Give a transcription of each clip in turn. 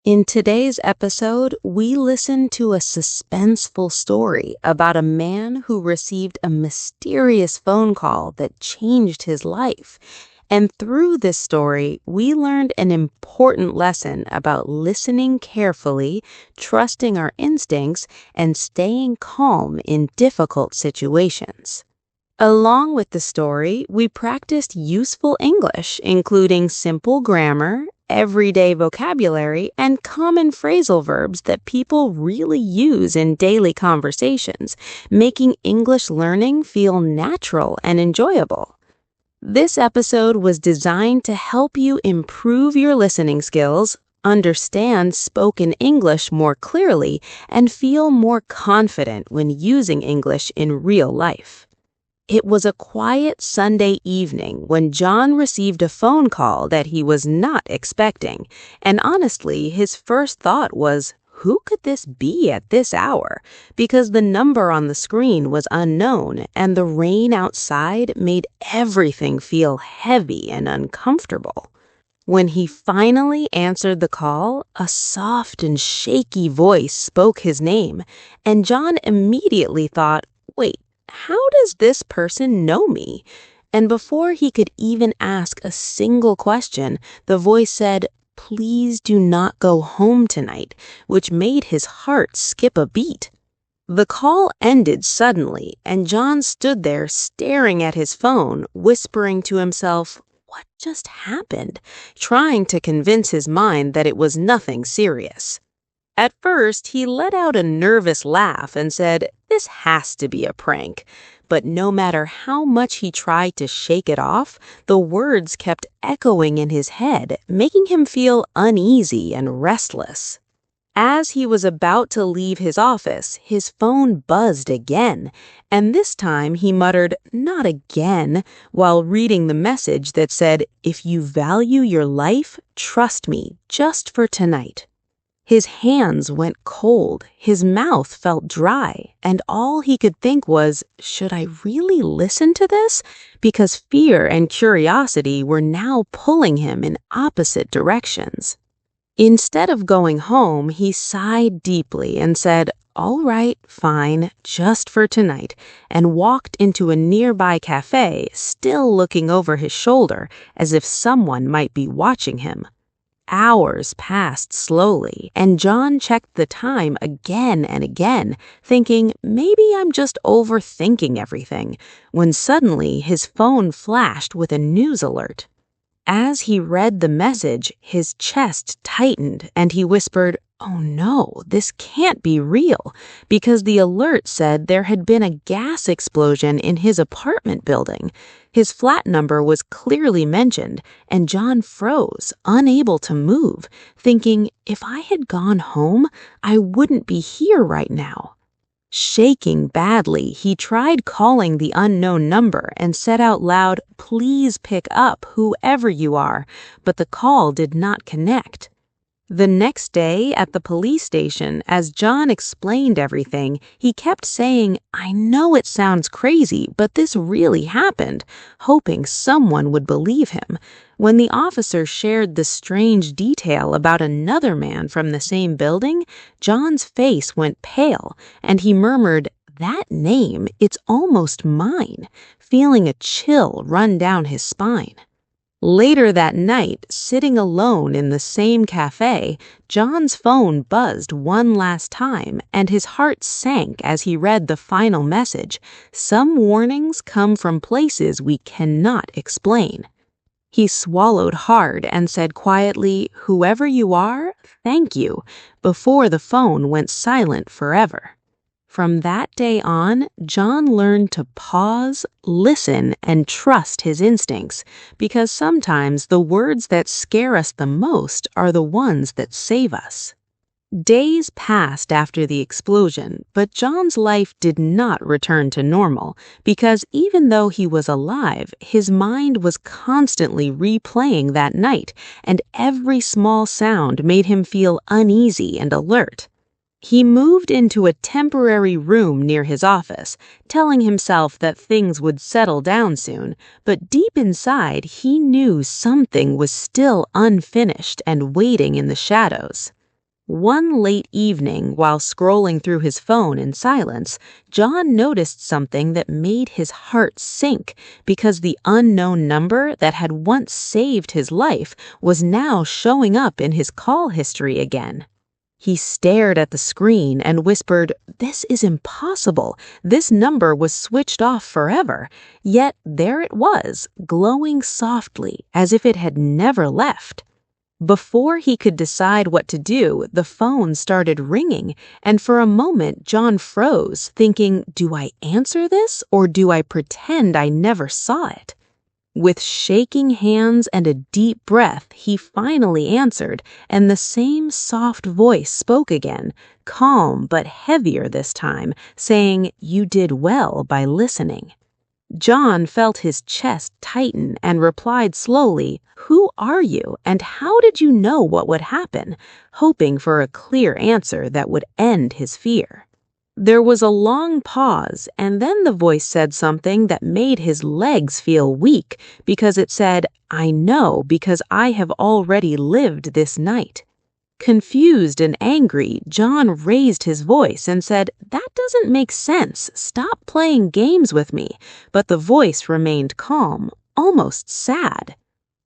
In today's episode, we listen to a suspenseful story about a man who received a mysterious phone call that changed his life. And through this story, we learned an important lesson about listening carefully, trusting our instincts, and staying calm in difficult situations. Along with the story, we practiced useful English, including simple grammar, everyday vocabulary, and common phrasal verbs that people really use in daily conversations, making English learning feel natural and enjoyable. This episode was designed to help you improve your listening skills, understand spoken English more clearly, and feel more confident when using English in real life. It was a quiet Sunday evening when John received a phone call that he was not expecting, and honestly, his first thought was, who could this be at this hour? Because the number on the screen was unknown, and the rain outside made everything feel heavy and uncomfortable. When he finally answered the call, a soft and shaky voice spoke his name, and John immediately thought, wait, how does this person know me? And before he could even ask a single question, the voice said, "Please do not go home tonight," which made his heart skip a beat. The call ended suddenly, and John stood there staring at his phone, whispering to himself, "What just happened?" trying to convince his mind that it was nothing serious. At first, he let out a nervous laugh and said, "This has to be a prank." But no matter how much he tried to shake it off, the words kept echoing in his head, making him feel uneasy and restless. As he was about to leave his office, his phone buzzed again, and this time he muttered, "Not again," while reading the message that said, "If you value your life, trust me, just for tonight." His hands went cold, his mouth felt dry, and all he could think was, should I really listen to this? Because fear and curiosity were now pulling him in opposite directions. Instead of going home, he sighed deeply and said, "All right, fine, just for tonight," and walked into a nearby cafe, still looking over his shoulder as if someone might be watching him. Hours passed slowly, and John checked the time again and again, thinking, maybe I'm just overthinking everything, when suddenly his phone flashed with a news alert. As he read the message, his chest tightened, and he whispered, "Oh no, this can't be real," because the alert said there had been a gas explosion in his apartment building. His flat number was clearly mentioned, and John froze, unable to move, thinking, if I had gone home, I wouldn't be here right now. Shaking badly, he tried calling the unknown number and said out loud, "Please pick up, whoever you are," but the call did not connect. The next day at the police station, as John explained everything, he kept saying, "I know it sounds crazy, but this really happened," hoping someone would believe him. When the officer shared the strange detail about another man from the same building, John's face went pale, and he murmured, "That name, it's almost mine," feeling a chill run down his spine. Later that night, sitting alone in the same cafe, John's phone buzzed one last time, and his heart sank as he read the final message. Some warnings come from places we cannot explain. He swallowed hard and said quietly, "Whoever you are, thank you," before the phone went silent forever. From that day on, John learned to pause, listen, and trust his instincts, because sometimes the words that scare us the most are the ones that save us. Days passed after the explosion, but John's life did not return to normal, because even though he was alive, his mind was constantly replaying that night, and every small sound made him feel uneasy and alert. He moved into a temporary room near his office, telling himself that things would settle down soon, but deep inside he knew something was still unfinished and waiting in the shadows. One late evening, while scrolling through his phone in silence, John noticed something that made his heart sink because the unknown number that had once saved his life was now showing up in his call history again. He stared at the screen and whispered, "This is impossible. This number was switched off forever." Yet there it was, glowing softly, as if it had never left. Before he could decide what to do, the phone started ringing, and for a moment John froze, thinking, do I answer this or do I pretend I never saw it? With shaking hands and a deep breath, he finally answered, and the same soft voice spoke again, calm but heavier this time, saying, "You did well by listening." John felt his chest tighten and replied slowly, "Who are you, and how did you know what would happen?" hoping for a clear answer that would end his fear. There was a long pause, and then the voice said something that made his legs feel weak because it said, "I know because I have already lived this night." Confused and angry, John raised his voice and said, "That doesn't make sense. Stop playing games with me." But the voice remained calm, almost sad.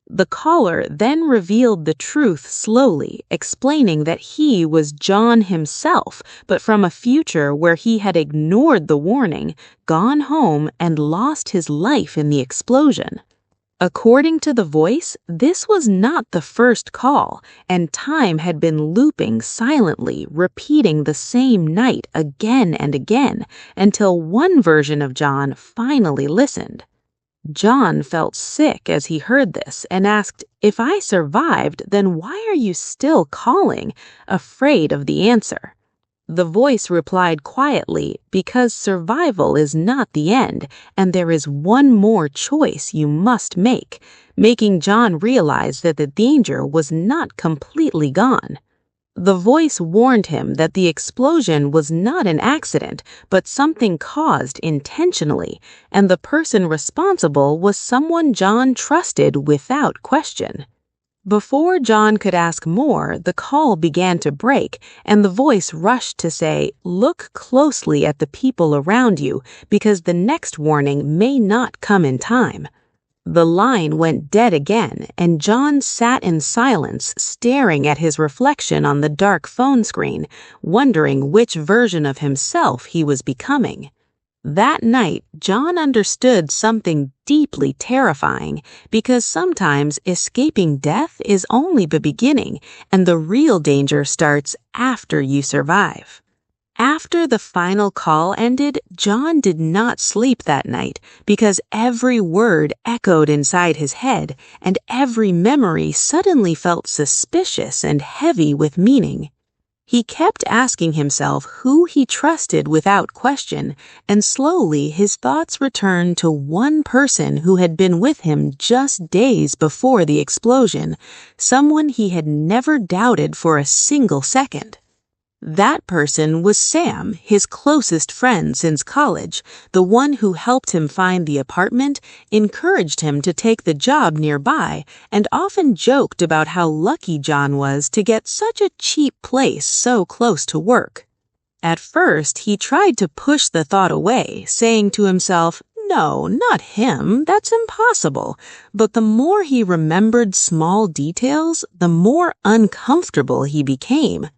The caller then revealed the truth slowly, explaining that he was John himself, but from a future where he had ignored the warning, gone home, and lost his life in the explosion. According to the voice, this was not the first call, and time had been looping silently, repeating the same night again and again, until one version of John finally listened. John felt sick as he heard this and asked, "If I survived, then why are you still calling?" afraid of the answer. The voice replied quietly, "Because survival is not the end, and there is one more choice you must make," making John realize that the danger was not completely gone. The voice warned him that the explosion was not an accident, but something caused intentionally, and the person responsible was someone John trusted without question. Before John could ask more, the call began to break, and the voice rushed to say, "Look closely at the people around you, because the next warning may not come in time." The line went dead again, and John sat in silence, staring at his reflection on the dark phone screen, wondering which version of himself he was becoming. That night, John understood something deeply terrifying, because sometimes escaping death is only the beginning, and the real danger starts after you survive. After the final call ended, John did not sleep that night because every word echoed inside his head, and every memory suddenly felt suspicious and heavy with meaning. He kept asking himself who he trusted without question, and slowly his thoughts returned to one person who had been with him just days before the explosion, someone he had never doubted for a single second. That person was Sam, his closest friend since college, the one who helped him find the apartment, encouraged him to take the job nearby, and often joked about how lucky John was to get such a cheap place so close to work. At first, he tried to push the thought away, saying to himself, "No, not him, that's impossible." But the more he remembered small details, the more uncomfortable he became.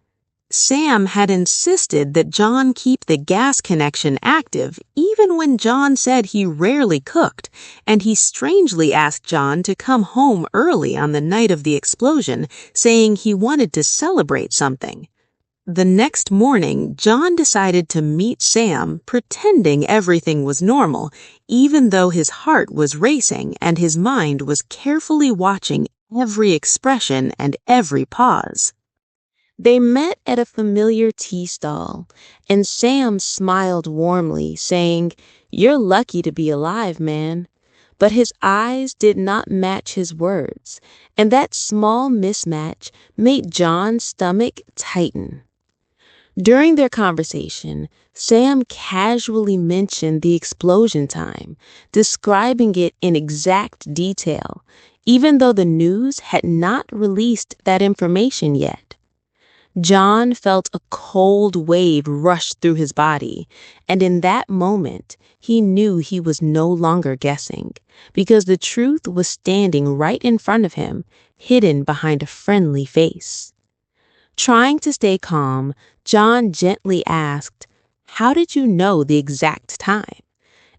Sam had insisted that John keep the gas connection active even when John said he rarely cooked, and he strangely asked John to come home early on the night of the explosion, saying he wanted to celebrate something. The next morning, John decided to meet Sam, pretending everything was normal, even though his heart was racing and his mind was carefully watching every expression and every pause. They met at a familiar tea stall, and Sam smiled warmly, saying, "You're lucky to be alive, man." But his eyes did not match his words, and that small mismatch made John's stomach tighten. During their conversation, Sam casually mentioned the explosion time, describing it in exact detail, even though the news had not released that information yet. John felt a cold wave rush through his body, and in that moment, he knew he was no longer guessing, because the truth was standing right in front of him, hidden behind a friendly face. Trying to stay calm, John gently asked, "How did you know the exact time?"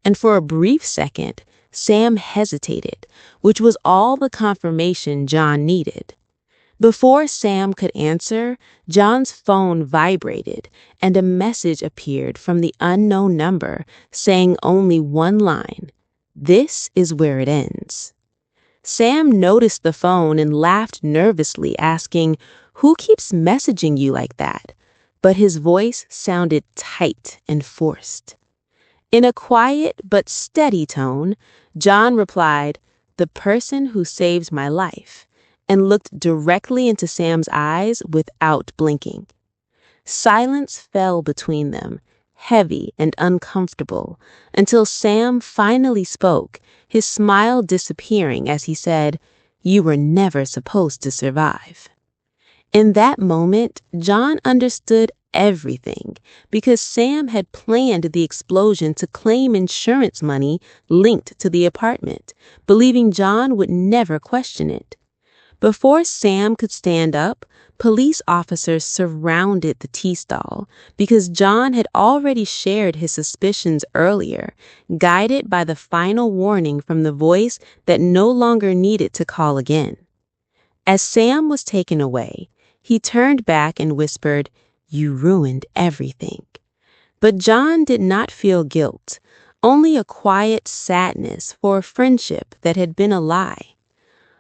And for a brief second, Sam hesitated, which was all the confirmation John needed. Before Sam could answer, John's phone vibrated and a message appeared from the unknown number saying only one line, "This is where it ends." Sam noticed the phone and laughed nervously, asking, "Who keeps messaging you like that?" But his voice sounded tight and forced. In a quiet but steady tone, John replied, "The person who saved my life," and looked directly into Sam's eyes without blinking. Silence fell between them, heavy and uncomfortable, until Sam finally spoke, his smile disappearing as he said, "You were never supposed to survive." In that moment, John understood everything because Sam had planned the explosion to claim insurance money linked to the apartment, believing John would never question it. Before Sam could stand up, police officers surrounded the tea stall because John had already shared his suspicions earlier, guided by the final warning from the voice that no longer needed to call again. As Sam was taken away, he turned back and whispered, "You ruined everything." But John did not feel guilt, only a quiet sadness for a friendship that had been a lie.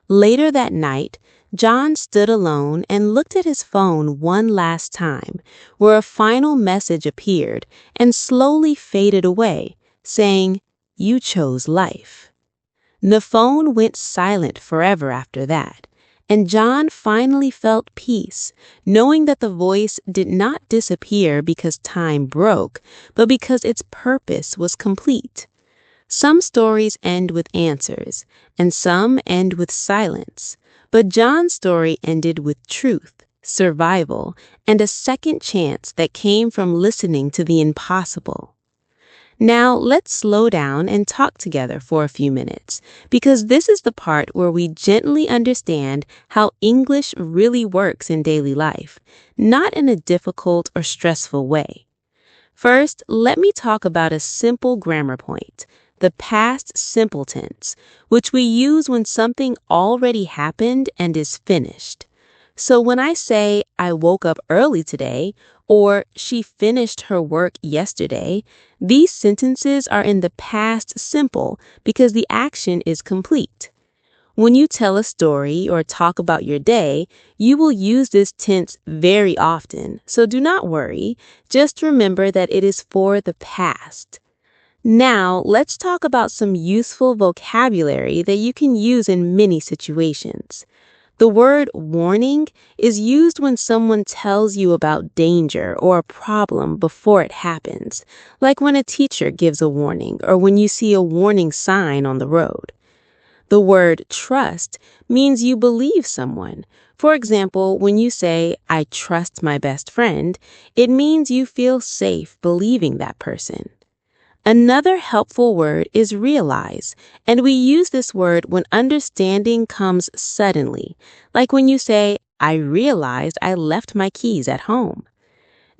Later that night, John stood alone and looked at his phone one last time, where a final message appeared and slowly faded away, saying, "You chose life." The phone went silent forever after that, and John finally felt peace, knowing that the voice did not disappear because time broke, but because its purpose was complete. Some stories end with answers, and some end with silence, but John's story ended with truth, survival, and a second chance that came from listening to the impossible. Now let's slow down and talk together for a few minutes, because this is the part where we gently understand how English really works in daily life, not in a difficult or stressful way. First, let me talk about a simple grammar point, the past simple tense, which we use when something already happened and is finished. So when I say, "I woke up early today," or "She finished her work yesterday," these sentences are in the past simple because the action is complete. When you tell a story or talk about your day, you will use this tense very often, so do not worry. Just remember that it is for the past. Now, let's talk about some useful vocabulary that you can use in many situations. The word warning is used when someone tells you about danger or a problem before it happens, like when a teacher gives a warning or when you see a warning sign on the road. The word trust means you believe someone. For example, when you say, "I trust my best friend," it means you feel safe believing that person. Another helpful word is realize, and we use this word when understanding comes suddenly, like when you say, "I realized I left my keys at home."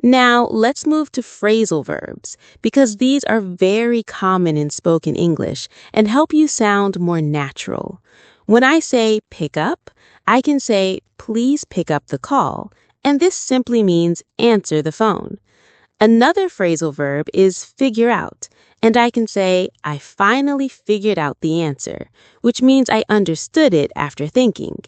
Now, let's move to phrasal verbs, because these are very common in spoken English and help you sound more natural. When I say pick up, I can say, "Please pick up the call," and this simply means answer the phone. Another phrasal verb is figure out, and I can say, "I finally figured out the answer," which means I understood it after thinking.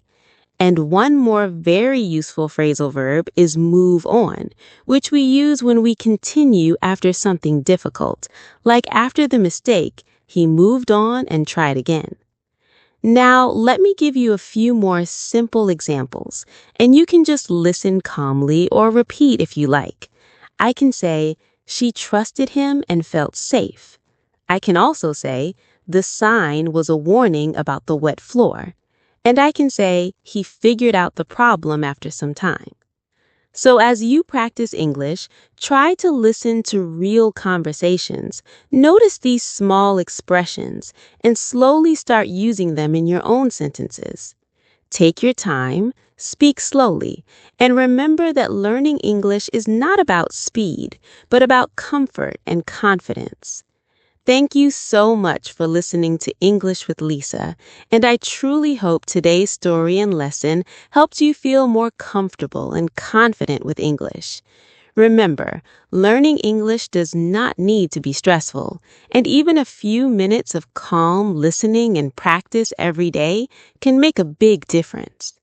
And one more very useful phrasal verb is move on, which we use when we continue after something difficult, like after the mistake, he moved on and tried again. Now, let me give you a few more simple examples, and you can just listen calmly or repeat if you like. I can say, "She trusted him and felt safe." I can also say, "The sign was a warning about the wet floor." And I can say, "He figured out the problem after some time." So, as you practice English, try to listen to real conversations. Notice these small expressions and slowly start using them in your own sentences. Take your time, speak slowly, and remember that learning English is not about speed, but about comfort and confidence. Thank you so much for listening to English with Lisaa, and I truly hope today's story and lesson helped you feel more comfortable and confident with English. Remember, learning English does not need to be stressful, and even a few minutes of calm listening and practice every day can make a big difference.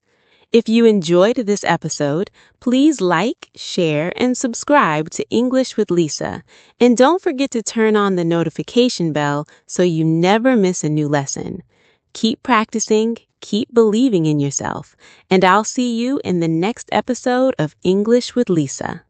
If you enjoyed this episode, please like, share, and subscribe to English with Lisaa. And don't forget to turn on the notification bell so you never miss a new lesson. Keep practicing, keep believing in yourself, and I'll see you in the next episode of English with Lisaa.